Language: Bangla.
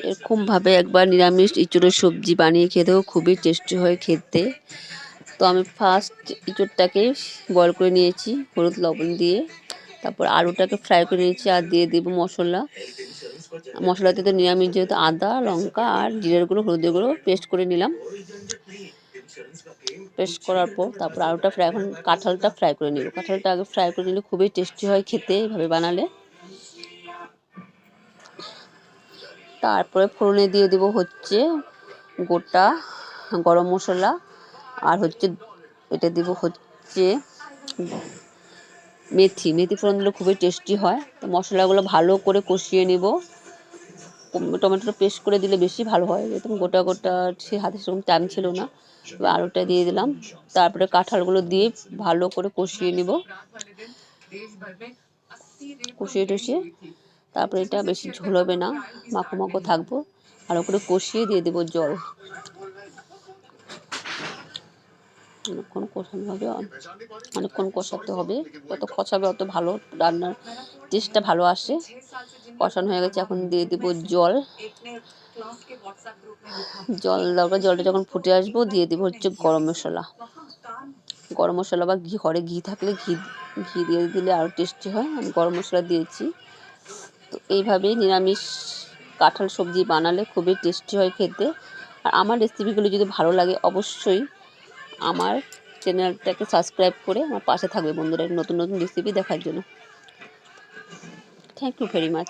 এরকমভাবে একবার নিরামিষ ইঁচড়ের সবজি বানিয়ে খেতেও খুবই টেস্টি হয় খেতে। তো আমি ফার্স্ট ইঁচড়টাকে বয়েল করে নিয়েছি হলুদ লবণ দিয়ে, তারপর আলুটাকে ফ্রাই করে নিয়েছি আর দিয়ে দেবো মশলাতে তো নিরামিষ যেহেতু আদা লঙ্কা আর জিরের গুঁড়ো হলুদের গুঁড়ো পেস্ট করে নিলাম। পেস্ট করার পর তারপর আলুটা ফ্রাই, এখন কাঁঠালটা ফ্রাই করে নিব। কাঁঠালটা আগে ফ্রাই করে নিলে খুবই টেস্টি হয় খেতে এভাবে বানালে। তারপরে ফোড়নে দিয়ে দেবো হচ্ছে গোটা গরম মশলা আর হচ্ছে এটা দিব হচ্ছে মেথি ফোড়ন দিলে খুবই টেস্টি হয়। তো মশলাগুলো ভালো করে কষিয়ে নেব। টমেটো পেস্ট করে দিলে বেশি ভালো হয়, যেহেতু গোটা সে হাতে সেরকম টাইম ছিল না। এবার আলুটা দিয়ে দিলাম, তারপরে কাঁঠালগুলো দিয়ে ভালো করে কষিয়ে নেব। কষিয়ে তারপরে এটা বেশি ঝোল হবে না, মাখো মাখো থাকবো। ভালো করে কষিয়ে দিয়ে দেবো জল। অনেকক্ষণ কষাতে হবে, যত কষাবে অত ভালো রান্নার টেস্টটা ভালো আসে। কষানো হয়ে গেছে, এখন দিয়ে দেবো জলটা যখন ফুটে আসবো দিয়ে দেবো হচ্ছে গরম মশলা বা ঘরে ঘি থাকলে ঘি দিয়ে দিলে আরও টেস্টি হয়। আমি গরম মশলা দিয়েছি। তো এইভাবেই নিরামিষ কাঁঠাল সবজি বানালে খুবই টেস্টি হয় খেতে। আর আমার রেসিপিগুলো যদি ভালো লাগে অবশ্যই আমার চ্যানেলটাকে সাবস্ক্রাইব করে আমার পাশে থাকবে বন্ধুরা, নতুন রেসিপি দেখার জন্য। Thank you very much.